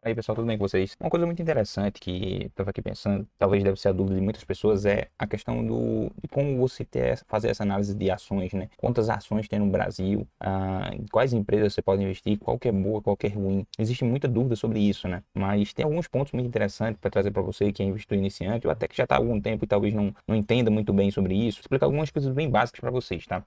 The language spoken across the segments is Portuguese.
Aí, pessoal, tudo bem com vocês? Uma coisa muito interessante que eu estava aqui pensando, talvez deve ser a dúvida de muitas pessoas, é a questão de como você fazer essa análise de ações, né? Quantas ações tem no Brasil, em quais empresas você pode investir, qual que é boa, qual que é ruim. Existe muita dúvida sobre isso, né? Mas tem alguns pontos muito interessantes para trazer para você que é investidor iniciante, ou até que já está há algum tempo e talvez não entenda muito bem sobre isso. Explicar algumas coisas bem básicas para vocês, tá?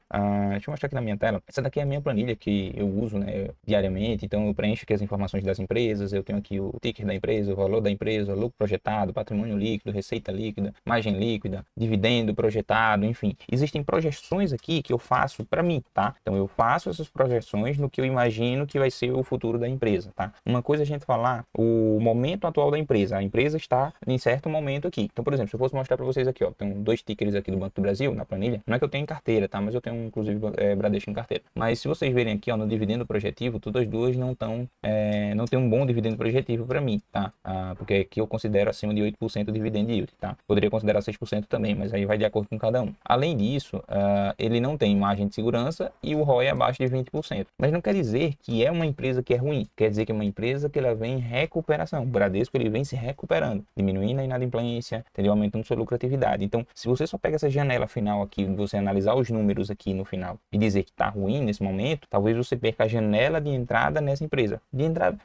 Deixa eu mostrar aqui na minha tela. Essa daqui é a minha planilha que eu uso, né, diariamente. Então eu preencho aqui as informações das empresas, eu tenho aqui o ticker da empresa, o valor da empresa, lucro projetado, patrimônio líquido, receita líquida, margem líquida, dividendo projetado, enfim. Existem projeções aqui que eu faço para mim, tá? Então eu faço essas projeções no que eu imagino que vai ser o futuro da empresa, tá? Uma coisa é a gente falar o momento atual da empresa. A empresa está em certo momento aqui. Então, por exemplo, se eu fosse mostrar para vocês aqui, ó, tem dois tickers aqui do Banco do Brasil na planilha. Não é que eu tenho em carteira, tá? Mas eu tenho inclusive Bradesco em carteira. Mas se vocês verem aqui, ó, no dividendo projetivo, todas as duas não tem um bom dividendo projetivo para mim, tá? Porque aqui eu considero acima de 8% dividend yield, tá? Poderia considerar 6% também, mas aí vai de acordo com cada um. Além disso, ele não tem margem de segurança e o ROI é abaixo de 20%. Mas não quer dizer que é uma empresa que é ruim, quer dizer que é uma empresa que ela vem em recuperação. O Bradesco, ele vem se recuperando, diminuindo a inadimplência, entendeu? Aumentando sua lucratividade. Então, se você só pega essa janela final aqui, você analisar os números aqui no final e dizer que tá ruim nesse momento, talvez você perca a janela de entrada nessa empresa.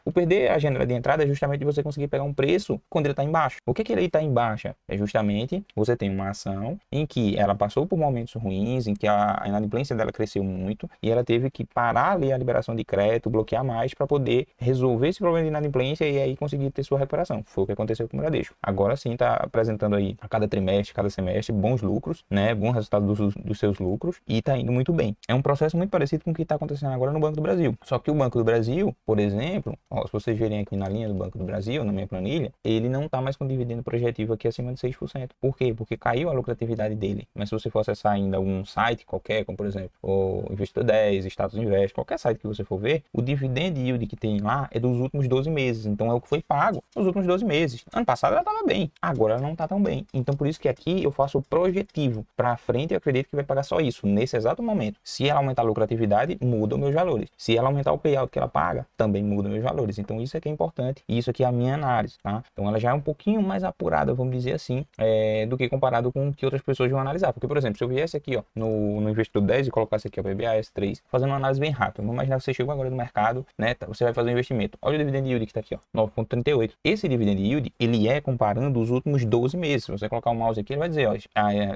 O perder a janela de entrada é justamente você conseguir pegar um preço quando ele está embaixo. O que ele está em baixa? É justamente você tem uma ação em que ela passou por momentos ruins, em que a inadimplência dela cresceu muito e ela teve que parar ali a liberação de crédito, bloquear mais para poder resolver esse problema de inadimplência e aí conseguir ter sua recuperação. Foi o que aconteceu com o Bradesco. Agora sim está apresentando aí a cada trimestre, cada semestre, bons lucros, né? Bom resultado dos seus lucros e está indo muito bem. É um processo muito parecido com o que está acontecendo agora no Banco do Brasil. Só que o Banco do Brasil, por exemplo, ó, se vocês verem aqui na linha do Banco do Brasil, na minha planilha, ele não está mais com dividendo projetivo aqui acima de 6%. Por quê? Porque caiu a lucratividade dele. Mas se você for acessar ainda algum site qualquer, como por exemplo o Investidor 10, Status Invest, qualquer site que você for ver, o dividend yield que tem lá é dos últimos 12 meses. Então é o que foi pago nos últimos 12 meses. Ano passado ela estava bem, agora ela não está tão bem. Então por isso que aqui eu faço o projetivo. Para frente eu acredito que vai pagar só isso, nesse exato momento. Se ela aumentar a lucratividade, muda os meus valores. Se ela aumentar o payout que ela paga, também muda os meus valores. Então isso aqui é importante e isso aqui é a minha análise, tá? Então ela já é um pouquinho mais apurada, vamos dizer assim, do que comparado com o que outras pessoas vão analisar. Porque, por exemplo, se eu viesse aqui, ó, no Investidor 10 e colocasse aqui, ó, BBAS3, fazendo uma análise bem rápida. Vamos imaginar que você chegou agora no mercado, né? Você vai fazer um investimento. Olha o dividend yield que tá aqui, ó, 9,38. Esse dividend yield, ele é comparando os últimos 12 meses. Se você colocar o mouse aqui, ele vai dizer, ó,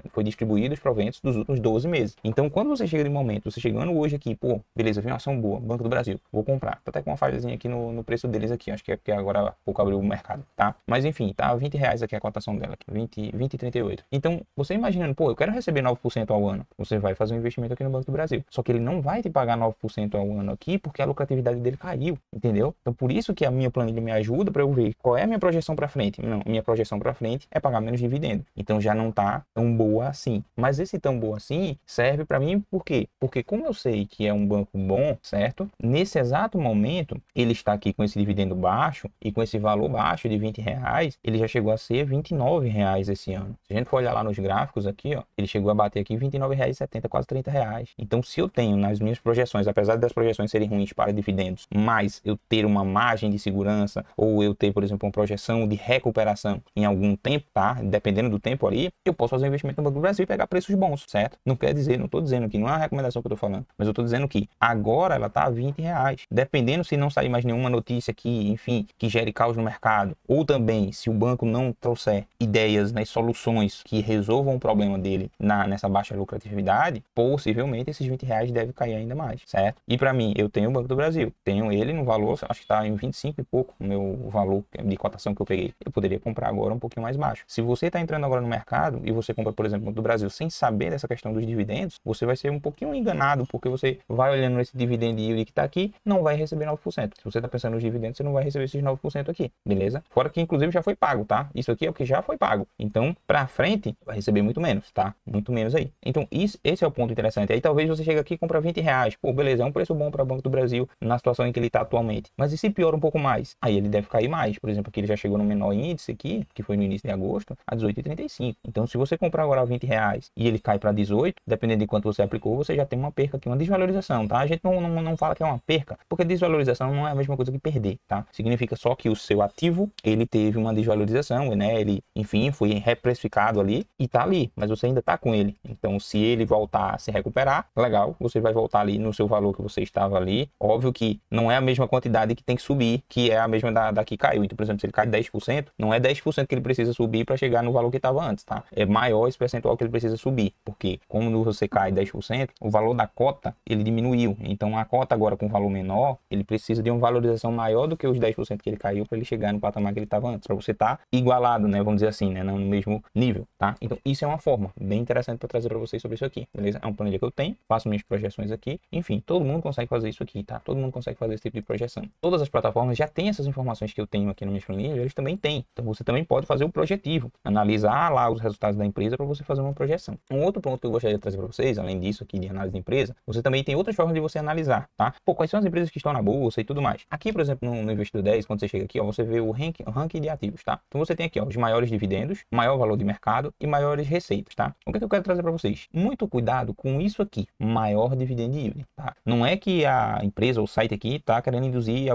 foi distribuído os proventos dos últimos 12 meses. Então, quando você chega de momento, você chegando hoje aqui, pô, beleza, vi uma ação boa, Banco do Brasil, vou comprar. Tá até com uma falhazinha aqui no preço deles aqui, acho que é porque agora há pouco abriu o mercado, tá? Mas enfim, tá R$20 aqui a cotação dela, aqui, 20,38. Então, você imaginando, pô, eu quero receber 9% ao ano, você vai fazer um investimento aqui no Banco do Brasil. Só que ele não vai te pagar 9% ao ano aqui, porque a lucratividade dele caiu, entendeu? Então, por isso que a minha planilha me ajuda para eu ver qual é a minha projeção para frente. Não, minha projeção para frente é pagar menos dividendo. Então, já não tá tão boa assim. Mas esse tão boa assim serve para mim por quê? Porque como eu sei que é um banco bom, certo? Nesse exato momento, ele está aqui com esse dividendo baixo e com esse valor baixo de R$20, ele já chegou a ser R$29 esse ano. Se a gente for olhar lá nos gráficos aqui, ó, ele chegou a bater aqui R$29,70, quase R$30. Então, se eu tenho nas minhas projeções, apesar das projeções serem ruins para dividendos, mas eu ter uma margem de segurança ou eu ter, por exemplo, uma projeção de recuperação em algum tempo, tá? Dependendo do tempo ali, eu posso fazer um investimento no Banco do Brasil e pegar preços bons, certo? Não quer dizer, não estou dizendo que não é uma recomendação que eu estou falando, mas eu estou dizendo que agora ela está a R$20. Dependendo se não sair mais nenhuma notícia aqui, enfim, que gere caos no mercado, ou também se o banco não trouxer ideias, né, soluções que resolvam o problema dele nessa baixa lucratividade, possivelmente esses R$20 devem cair ainda mais, certo? E para mim, eu tenho o Banco do Brasil, tenho ele no valor, acho que está em 25 e pouco o meu valor de cotação que eu peguei. Eu poderia comprar agora um pouquinho mais baixo. Se você está entrando agora no mercado e você compra, por exemplo, o Banco do Brasil sem saber dessa questão dos dividendos, você vai ser um pouquinho enganado, porque você vai olhando esse dividend yield que está aqui, não vai receber 9%. Se você está pensando nos dividendos, você não vai receber esses 9% aqui, beleza? Fora que inclusive já foi pago, tá? Isso aqui é o que já foi pago. Então, para frente, vai receber muito menos, tá? Muito menos aí. Então, esse é o ponto interessante. Aí talvez você chegue aqui e compra R$20. Pô, beleza, é um preço bom para o Banco do Brasil na situação em que ele está atualmente. Mas e se piora um pouco mais? Aí ele deve cair mais. Por exemplo, aqui ele já chegou no menor índice aqui, que foi no início de agosto, a 18,35. Então, se você comprar agora R$20 e ele cai para 18, dependendo de quanto você aplicou, você já tem uma perca aqui, uma desvalorização, tá? A gente não fala que é uma perca, porque desvalorização não é a mesma coisa que perder, tá? significa só que o seu ativo, ele teve uma desvalorização, né? Ele, enfim, foi reprecificado ali e tá ali, mas você ainda tá com ele. Então, se ele voltar a se recuperar, legal, você vai voltar ali no seu valor que você estava ali. Óbvio que não é a mesma quantidade que tem que subir, que é a mesma da que caiu. Então, por exemplo, se ele cai 10%, não é 10% que ele precisa subir para chegar no valor que estava antes, tá? É maior esse percentual que ele precisa subir, porque como você cai 10%, o valor da cota, ele diminuiu. Então, a cota agora com valor menor, ele precisa de uma valorização maior do que os 10% que ele caiu para ele chegar no patamar que ele estava antes, para você estar igualado, né? Vamos dizer assim, né? No mesmo nível, tá? Então, isso é uma forma bem interessante para trazer para vocês sobre isso aqui, beleza? É um planilha que eu tenho, faço minhas projeções aqui, enfim, todo mundo consegue fazer isso aqui, tá? Todo mundo consegue fazer esse tipo de projeção. Todas as plataformas já têm essas informações que eu tenho aqui no minha planilha, eles também têm. Então, você também pode fazer o projetivo, analisar lá os resultados da empresa para você fazer uma projeção. Um outro ponto que eu gostaria de trazer para vocês, além disso aqui de análise de empresa, você também tem outras formas de você analisar, tá? Pô, quais são as empresas que estão na bolsa e tudo mais. Aqui, por exemplo, no Investidor 10, quando você chega aqui, ó, você vê o ranking de ativos, tá? Então, você tem aqui, ó, os maiores dividendos, maior valor de mercado e maiores receitas, tá? O que é que eu quero trazer para vocês? Muito cuidado com isso aqui, maior dividend yield, tá? Não é que a empresa ou o site aqui tá querendo induzir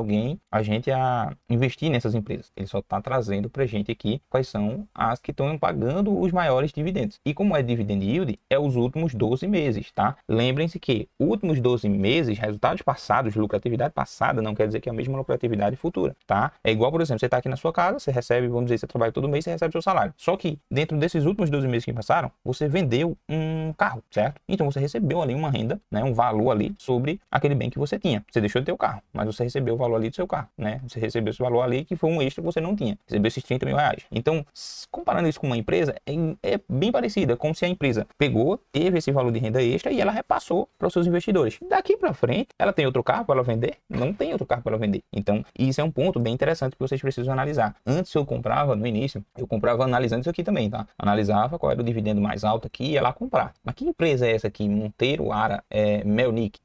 a gente a investir nessas empresas. Ele só tá trazendo pra gente aqui quais são as que estão pagando os maiores dividendos. E como é dividend yield, é os últimos 12 meses, tá? Lembrem-se que últimos 12 meses, resultados passados, lucratividade passada, não quer dizer que é a mesma lucratividade futura, tá? É igual, por exemplo, você tá aqui na sua casa, você recebe, vamos dizer, você trabalha todo mês, você recebe seu salário. Só que dentro desses últimos 12 meses que passaram, você vendeu um carro, certo? Então você recebeu ali uma renda, né? Um valor ali sobre aquele bem que você tinha. Você deixou de ter o carro, mas você recebeu o valor ali do seu carro, né? Você recebeu esse valor ali que foi um extra que você não tinha. Recebeu esses 30 mil reais. Então, comparando isso com uma empresa, é bem parecido. É como se a empresa pegou, teve esse valor de renda extra e ela repassou para os seus investidores. Daqui para frente, ela tem outro carro para ela vender? Não tem outro carro para ela vender. Então, isso é um ponto bem interessante que vocês precisam analisar. Antes eu comprava, no início, eu comprava analisando isso aqui também, tá? Analisava qual era o dividendo mais alto aqui e ia lá comprar. Mas que empresa é essa aqui? Monteiro, Ara, Melnick,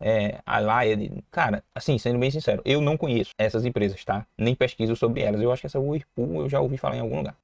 Allied? Cara, assim, sendo bem sincero, eu não conheço essas empresas, tá? Nem pesquiso sobre elas. Eu acho que essa Whirlpool eu já ouvi falar em algum lugar.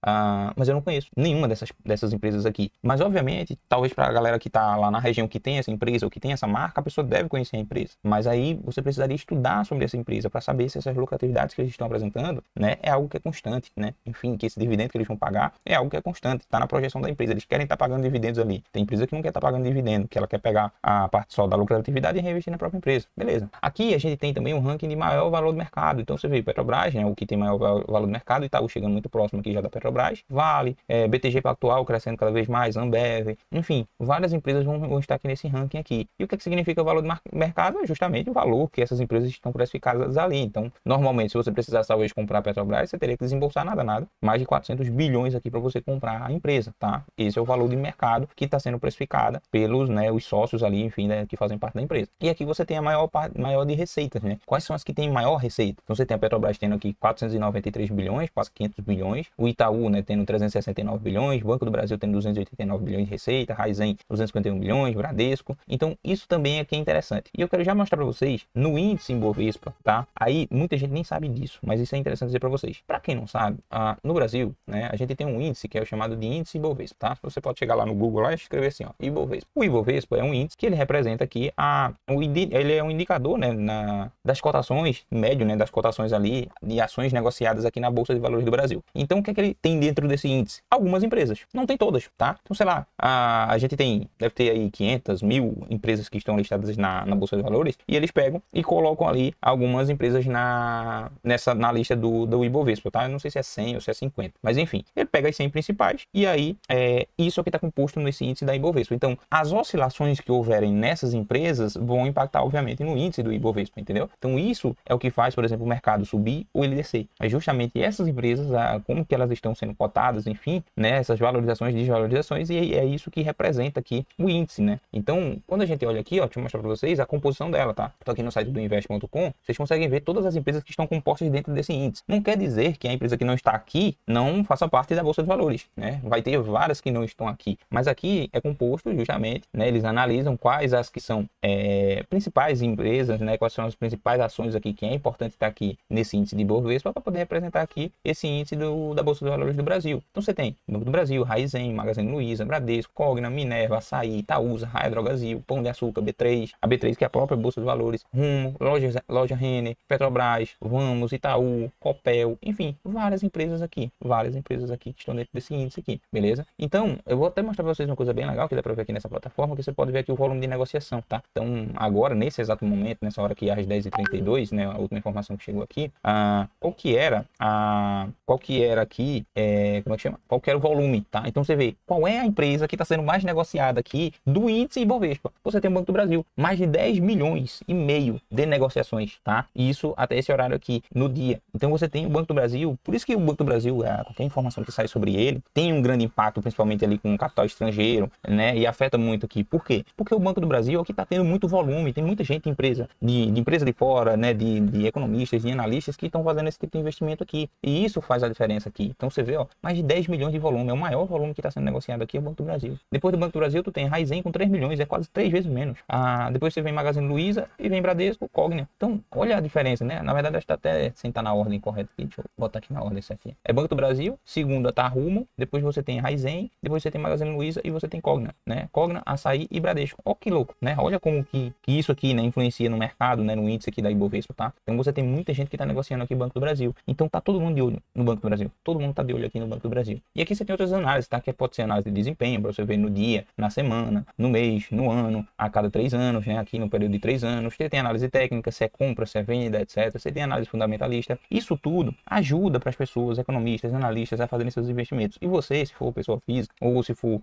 Mas eu não conheço nenhuma dessas empresas aqui. Mas, obviamente, talvez para a galera que tá lá na região que tem essa empresa ou que tem essa marca, a pessoa deve conhecer a empresa. Mas aí você precisaria estudar sobre essa empresa para saber se essas lucratividades que eles estão apresentando, né, é algo que é constante, né? Enfim, que esse dividendo que eles vão pagar é algo que é constante, tá na projeção da empresa. Eles querem estar pagando dividendos ali. Tem empresa que não quer estar pagando dividendo, que ela quer pegar a parte só da lucratividade e reinvestir na própria empresa. Beleza. Aqui a gente tem também um ranking de maior valor do mercado. Então você vê Petrobras, né, o que tem maior valor do mercado, Itaú chegando muito próximo aqui já da Petrobras, Vale, BTG Pactual crescendo cada vez mais, Ambev, enfim, várias empresas vão estar aqui nesse ranking aqui. E o que significa o valor do mercado? É justamente o valor que essas empresas estão precificadas ali. Então, normalmente, se você precisasse talvez comprar a Petrobras, você teria que desembolsar nada, mais de 400 bilhões aqui para você comprar a empresa, tá? Esse é o valor de mercado que está sendo precificada pelos, né, os sócios ali, enfim, né, que fazem parte da empresa. E aqui você tem a maior de receitas, né? Quais são as que têm maior receita? Então, você tem a Petrobras tendo aqui 493 bilhões, quase 500 bilhões, o Itaú, né, tendo 369 bilhões, Banco do Brasil tendo 289 bilhões de receita, Raizen 251 bilhões, Bradesco. Então, isso também aqui é interessante. E eu quero já mostrar para vocês no índice Ibovespa, tá? Aí, muita gente nem sabe disso, mas isso é interessante dizer para vocês. Para quem não sabe, no Brasil, né, a gente tem um índice que é o chamado de índice Ibovespa, tá? Você pode chegar lá no Google lá e escrever assim, ó, Ibovespa. O Ibovespa é um índice que ele representa aqui ele é um indicador, né, das cotações, médio, né, das cotações ali de ações negociadas aqui na Bolsa de Valores do Brasil. Então, o que é que ele tem dentro desse índice? Algumas empresas, não tem todas, tá? Então, sei lá, a gente deve ter aí 500, 1000 empresas que estão listadas na Bolsa de Valores e eles pegam e colocam ali algumas empresas na lista do Ibovespa, tá? Eu não sei se é 100 ou se é 50, mas enfim, ele pega as 100 principais e aí isso aqui está composto nesse índice da Ibovespa. Então, as oscilações que houverem nessas empresas vão impactar, obviamente, no índice do Ibovespa, entendeu? Então, isso é o que faz, por exemplo, o mercado subir ou ele descer. É justamente essas empresas, como que elas estão sendo cotadas, enfim, né? Essas valorizações, desvalorizações, e é isso que representa aqui o índice, né? Então, quando a gente olha aqui, ó, deixa eu mostrar para vocês a composição dela, tá? Tô aqui no site do invest.com, vocês conseguem ver todas as empresas que estão compostas dentro desse índice. Não quer dizer que a empresa que não está aqui não faça parte da Bolsa de Valores, né? Vai ter várias que não estão aqui, mas aqui é composto justamente, né? Eles analisam quais as que são principais empresas, né? Quais são as principais ações aqui que é importante estar aqui nesse índice de Ibovespa para poder representar aqui esse índice da Bolsa de Valores do Brasil. Então você tem Banco do Brasil, Raizen, Magazine Luiza, Bradesco, Cogna, Minerva, Açaí, Itaúsa, Raia Drogasil, Pão de Açúcar, B3, a B3 que é a própria Bolsa de Valores, Rumo, Loja Renner, Petrobras, Vamos, temos Itaú, Copel, enfim, várias empresas aqui que estão dentro desse índice aqui, beleza? Então, eu vou até mostrar para vocês uma coisa bem legal que dá para ver aqui nessa plataforma, que você pode ver aqui o volume de negociação, tá? Então, agora, nesse exato momento, nessa hora aqui, às 10h32, né, a última informação que chegou aqui, qual que era aqui, como é que chama? Qual que era o volume, tá? Então, você vê qual é a empresa que está sendo mais negociada aqui do índice Ibovespa. Você tem o Banco do Brasil, mais de 10,5 milhões de negociações, tá? Isso até esse horário aqui, no dia. Então, você tem o Banco do Brasil, por isso que o Banco do Brasil, qualquer informação que sai sobre ele, tem um grande impacto, principalmente ali com o capital estrangeiro, né? E afeta muito aqui. Por quê? Porque o Banco do Brasil aqui está tendo muito volume, tem muita gente, empresa de fora, né? De economistas, de analistas que estão fazendo esse tipo de investimento aqui. E isso faz a diferença aqui. Então você vê, ó, mais de 10 milhões de volume, é o maior volume que está sendo negociado aqui, é o Banco do Brasil. Depois do Banco do Brasil, tu tem Raizen com 3 milhões, é quase 3 vezes menos. Depois você vem Magazine Luiza e vem Bradesco, Cogna. Então, olha a diferença, né? Na verdade, acho que tá até sem estar na ordem correta aqui. Deixa eu botar aqui na ordem isso aqui. É Banco do Brasil, segunda tá Rumo, depois você tem Raizen, depois você tem Magazine Luiza e você tem Cogna, né? Cogna, Açaí e Bradesco. Ó que louco, né? Olha como que isso aqui, né, influencia no mercado, né, no índice aqui da Ibovespa, tá? Então você tem muita gente que tá negociando aqui no Banco do Brasil. Então tá todo mundo de olho no Banco do Brasil. Todo mundo tá de olho aqui no Banco do Brasil. E aqui você tem outras análises, tá? Que pode ser análise de desempenho, para você ver no dia, na semana, no mês, no ano, a cada 3 anos, né? Aqui no período de 3 anos. Você tem análise técnica, se é compra, se é venda, etc. Você tem análise fundamentalista. Isso tudo ajuda para as pessoas, economistas, analistas, a fazerem seus investimentos. E você, se for pessoa física ou se for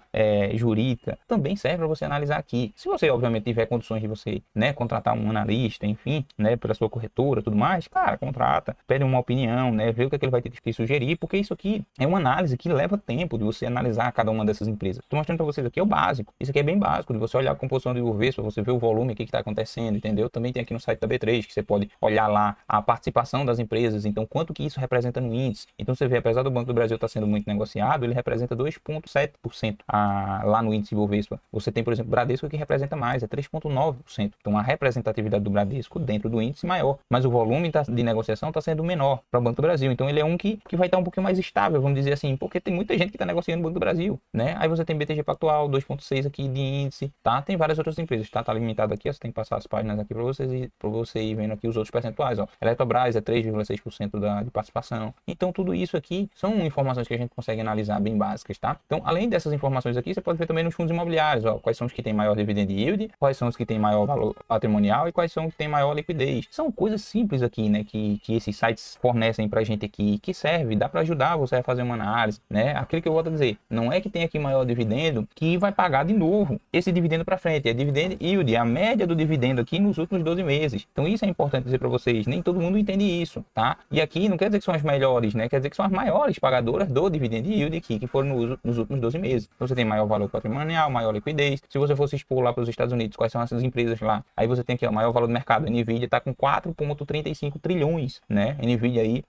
jurídica, também serve para você analisar aqui. Se você, obviamente, tiver condições de você, né, contratar um analista, enfim, né, pela sua corretora, tudo mais, cara, contrata, pede uma opinião, né, vê o que é que ele vai ter que sugerir, porque isso aqui é uma análise que leva tempo de você analisar cada uma dessas empresas. Estou mostrando para vocês aqui é o básico. Isso aqui é bem básico, de você olhar a composição do Ibovespa, você ver o volume, o que está acontecendo, entendeu? Também tem aqui no site da B3, que você pode olhar lá a participação das empresas, então quanto que isso representa no índice. Então você vê, apesar do Banco do Brasil estar sendo muito negociado, ele representa 2,7% lá no índice Ibovespa. Você tem, por exemplo, Bradesco que representa mais, é 3,9%. Então a representatividade do Bradesco dentro do índice é maior, mas o volume de negociação está sendo menor para o Banco do Brasil. Então ele é um que vai estar um pouquinho mais estável, vamos dizer assim, porque tem muita gente que está negociando no Banco do Brasil, né? Aí você tem BTG Pactual, 2,6 aqui de índice, tá? Tem várias outras empresas, tá? Tá limitado aqui, ó, você tem que passar as páginas aqui para você ir vendo aqui os outros percentuais, ó. Eletrobras é 3,6% de participação. Então tudo isso aqui são informações que a gente consegue analisar bem básicas, tá? Então, além dessas informações aqui, você pode ver também nos fundos imobiliários, ó, quais são os que têm maior dividend yield, quais são os que têm maior valor patrimonial e quais são os que têm maior liquidez. São coisas simples aqui, né, que esses sites fornecem pra gente aqui, que serve, dá para ajudar você a fazer uma análise, né? Aquilo que eu volto a dizer, não é que tem aqui maior dividendo que vai pagar de novo esse dividendo para frente, é dividend yield, é a média do dividendo aqui nos últimos 12 meses. Então isso é importante dizer para vocês, nem todo mundo entende isso, tá? E aqui não quer dizer que são as melhores, né? Quer dizer que são as maiores pagadoras do dividend yield aqui, que foram nos últimos 12 meses. Então você tem maior valor patrimonial, maior liquidez. Se você fosse expor lá para os Estados Unidos, quais são essas empresas lá? Aí você tem aqui o maior valor do mercado. A Nvidia está com 4,35 trilhões, né? A Nvidia aí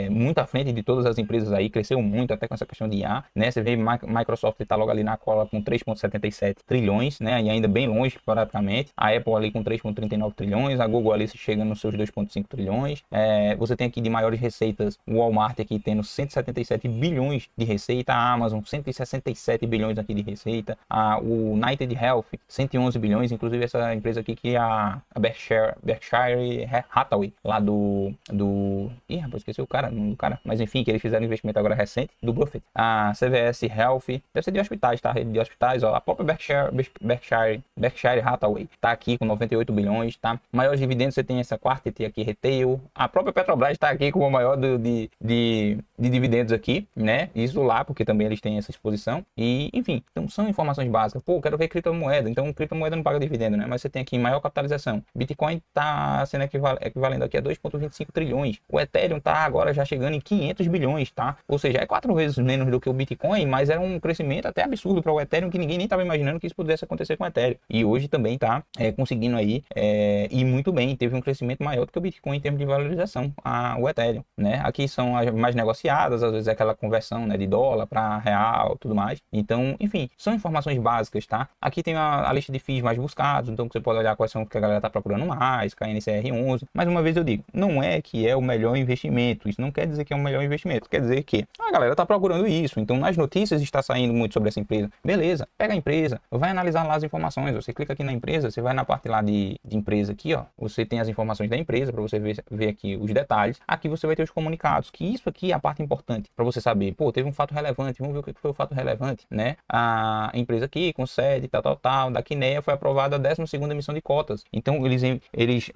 muito à frente de todas as empresas aí, cresceu muito até com essa questão de IA, né? Você vê Microsoft está logo ali na cola com 3,77 trilhões, né? E ainda bem longe praticamente. A Apple ali com 3,39 trilhões, a Google ali chega nos seus 2,5 trilhões. Você tem aqui de maiores receitas, o Walmart aqui tendo 177 bilhões de receita, a Amazon 167 bilhões aqui de receita, o United Health 111 bilhões, inclusive essa empresa aqui que é a Berkshire Hathaway, lá Ih, rapaz, esqueci o cara, mas enfim, que eles fizeram um investimento agora recente, do Buffett. A CVS Health, deve ser de hospitais, tá? Rede de hospitais, ó, a própria Berkshire Hathaway tá aqui com 98 bilhões, tá? Maiores dividendos você tem essa Quartet aqui, Retail, a própria Petrobras tá aqui com o maior de dividendos aqui, né? Isso lá, porque também eles têm essa exposição. E, enfim, então são informações básicas. Pô, quero ver criptomoeda. Então, criptomoeda não paga dividendo, né? Mas você tem aqui maior capitalização. Bitcoin tá sendo equivalendo aqui a 2,25 trilhões. O Ethereum tá agora já chegando em 500 bilhões, tá? Ou seja, é 4 vezes menos do que o Bitcoin, mas era um crescimento até absurdo para o Ethereum, que ninguém nem estava imaginando que isso pudesse acontecer com o Ethereum. E hoje também tá conseguindo aí ir muito bem. Teve um crescimento maior do que o Bitcoin em termos de valorização, o Ethereum, né? Aqui são as mais negociadas, às vezes é aquela conversão, né, de dólar para real, tudo mais. Então, enfim, são informações básicas, tá? Aqui tem a lista de FIIs mais buscados, então você pode olhar quais são que a galera tá procurando mais, KNCR11. Mais uma vez eu digo, não é que é o melhor investimento, isso não quer dizer que é o melhor investimento, quer dizer que a galera tá procurando isso, então nas notícias está saindo muito sobre essa empresa. Beleza, pega a empresa, vai analisar lá as informações, você clica aqui na empresa, você vai na parte lá de empresa aqui, ó, você tem as informações da empresa para você ver aqui aqui os detalhes, aqui você vai ter os comunicados, que isso aqui é a parte importante para você saber, pô, teve um fato relevante, vamos ver o que foi o fato relevante, né? A empresa aqui com sede, da Quineia foi aprovada a 12ª emissão de cotas. Então, eles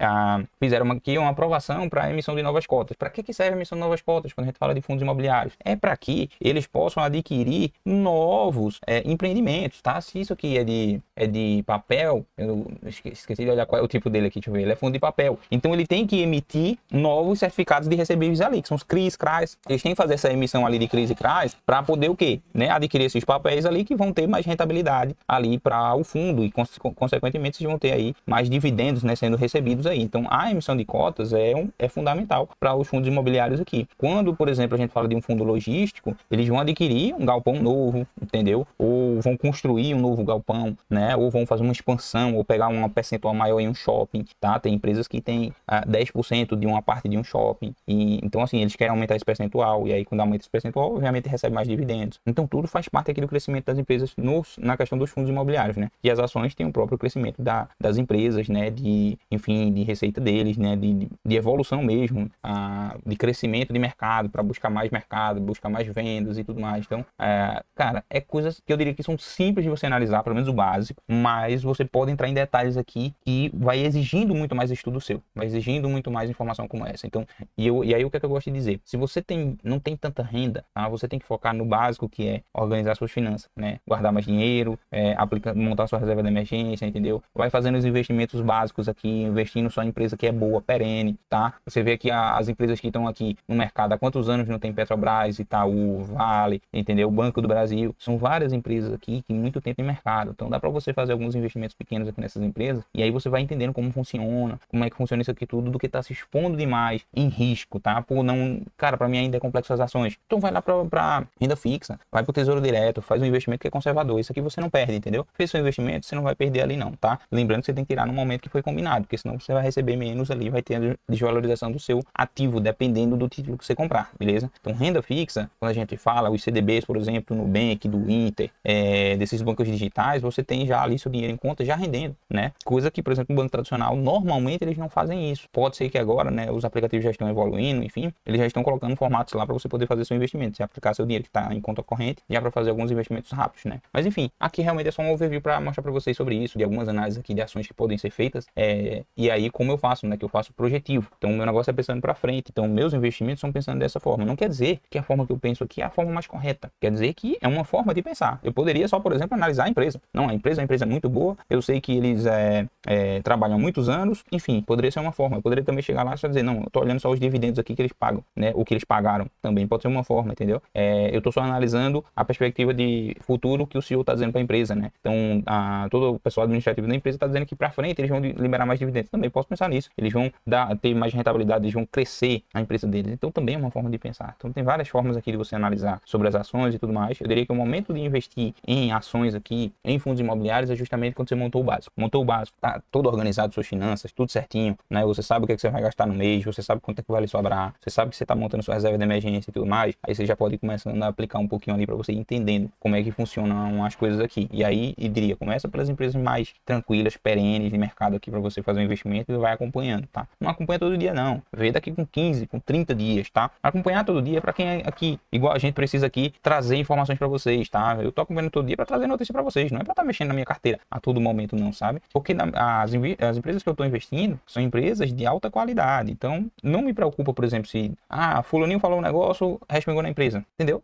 fizeram aqui uma aprovação para a emissão de novas cotas. Para que serve a emissão de novas cotas quando a gente fala de fundos imobiliários? É para que eles possam adquirir novos empreendimentos, tá? Se isso aqui é de papel, eu esqueci de olhar qual é o tipo dele aqui, deixa eu ver, ele é fundo de papel. Então, ele tem que emitir novos certificados de recebíveis ali, que são os CRIs, CRAs. Eles têm que fazer essa emissão ali de CRIs e CRAs para poder o quê? Né? Adquirir esses papéis ali que vão ter mais rentabilidade ali para o fundo e, consequentemente, vocês vão ter aí mais dividendos, né, sendo recebidos aí. Então, a emissão de cotas é fundamental para os fundos imobiliários aqui. Quando, por exemplo, a gente fala de um fundo logístico, eles vão adquirir um galpão novo, entendeu? Ou vão construir um novo galpão, né? Ou vão fazer uma expansão, ou pegar uma percentual maior em um shopping, tá? Tem empresas que têm 10% de uma parte de um shopping. E, então, assim, eles querem aumentar esse percentual. E aí, quando aumenta esse percentual, obviamente, recebe mais dividendos. Então, tudo faz parte aqui do crescimento das empresas na questão dos fundos imobiliários, né? E as ações têm o próprio crescimento das empresas, né? Enfim, de receita deles, né? De evolução mesmo, de crescimento de mercado, para buscar mais mercado, buscar mais vendas e tudo mais. Então, cara, é coisas que eu diria que são simples de você analisar, pelo menos o básico, mas você pode entrar em detalhes aqui que vai exigindo muito mais estudo seu, vai exigindo muito mais informação como essa. Então, e aí o que é que eu gosto de dizer? Se você não tem tanta renda, tá? Você tem que focar no básico, que é organizar suas finanças, né? Guardar mais dinheiro, montar sua reserva de emergência, entendeu? Vai fazendo os investimentos básicos aqui, investindo só em empresa que é boa, perene, tá? Você vê que as empresas que estão aqui no mercado há quantos anos não tem Petrobras, Itaú, Vale, entendeu? Banco do Brasil, são várias empresas aqui que muito tempo em mercado. Então dá para você fazer alguns investimentos pequenos aqui nessas empresas e aí você vai entendendo como funciona, como é que funciona isso aqui tudo, do que tá se expondo demais em risco, tá? Por não, cara, para mim ainda é complexo as ações. Então vai lá para renda fixa, vai pro Tesouro Direto, faz um investimento que é conservador. Isso aqui você não perde, entendeu? Fez seu investimento, você não vai perder ali não, tá? Lembrando que você tem que tirar no momento que foi combinado, porque senão você vai receber menos ali, vai ter a desvalorização do seu ativo, dependendo do título que você comprar, beleza? Então, renda fixa, quando a gente fala, os CDBs, por exemplo, do Nubank, do Inter, desses bancos digitais, você tem já ali seu dinheiro em conta, já rendendo, né? Coisa que, por exemplo, no banco tradicional, normalmente eles não fazem isso. Pode ser que agora, né, os aplicativos já estão evoluindo, enfim, eles já estão colocando formatos lá para você poder fazer seu investimento, você aplicar seu dinheiro que está em conta corrente, já para fazer alguns investimentos rápidos, né? Mas enfim, aqui realmente é só um overview para mostrar para vocês sobre isso, de algumas análises aqui de ações que podem ser feitas, e aí como eu faço, né, que eu faço projetivo. Então, o meu negócio é pensando para frente. Então, meus investimentos são pensando dessa forma. Não quer dizer que a forma que eu penso aqui é a forma mais correta. Quer dizer que é uma forma de pensar. Eu poderia só, por exemplo, analisar a empresa. Não, a empresa é muito boa. Eu sei que eles trabalham há muitos anos. Enfim, poderia ser uma forma. Eu poderia também chegar lá e só dizer, não, eu tô olhando só os dividendos aqui que eles pagam, né? O que eles pagaram. Também pode ser uma forma, entendeu? Eu tô só analisando a perspectiva de futuro que o CEO tá dizendo para a empresa, né? Então, todo o pessoal administrativo da empresa tá dizendo que para frente eles vão liberar mais dividendos. Também posso pensar nisso. Eles vão ter mais rentabilidade, eles vão crescer a empresa deles. Então também é uma forma de pensar. Então tem várias formas aqui de você analisar sobre as ações e tudo mais. Eu diria que o momento de investir em ações aqui, em fundos imobiliários, é justamente quando você montou o básico. Montou o básico, tá todo organizado, suas finanças, tudo certinho, né? Você sabe o que, é que você vai gastar no mês, você sabe quanto é que vale sobrar, você sabe que você está montando sua reserva de emergência e tudo mais. Aí você já pode ir começando a aplicar um pouquinho ali para você ir entendendo como é que funcionam as coisas aqui. E aí, eu diria, começa pelas empresas mais tranquilas, perenes de mercado aqui para você fazer um investimento e vai acompanhando, tá? Não acompanha todo dia não, vê daqui com 15, com 30 dias, tá? Acompanhar todo dia para quem é aqui, igual a gente precisa aqui trazer informações para vocês, tá? Eu tô acompanhando todo dia para trazer notícia para vocês, não é para estar mexendo na minha carteira a todo momento não, sabe? Porque as empresas que eu tô investindo são empresas de alta qualidade, então não me preocupa, por exemplo, se fulaninho falou um negócio, respingou na empresa, entendeu?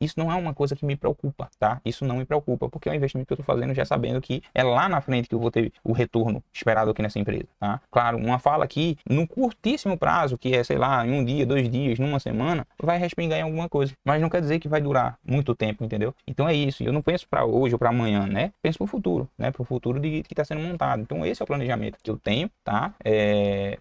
Isso não é uma coisa que me preocupa, tá? Isso não me preocupa, porque é um investimento que eu tô fazendo já sabendo que é lá na frente que eu vou ter o retorno esperado aqui nessa empresa, tá? Claro, uma fala aqui, num curtíssimo prazo, que é, sei lá, em um dia, 2 dias, numa semana, vai respingar em alguma coisa, mas não quer dizer que vai durar muito tempo, entendeu? Então é isso, eu não penso para hoje ou para amanhã, né? Penso pro futuro, né? Pro futuro que tá sendo montado. Então esse é o planejamento que eu tenho, tá?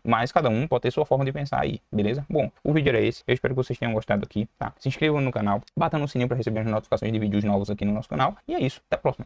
Mas cada um pode ter sua forma de pensar aí, beleza? Bom, o vídeo era esse, eu espero que vocês tenham gostado aqui, tá? Se inscrevam no canal, batam no sininho para receber as notificações de vídeos novos aqui no nosso canal, e é isso, até a próxima.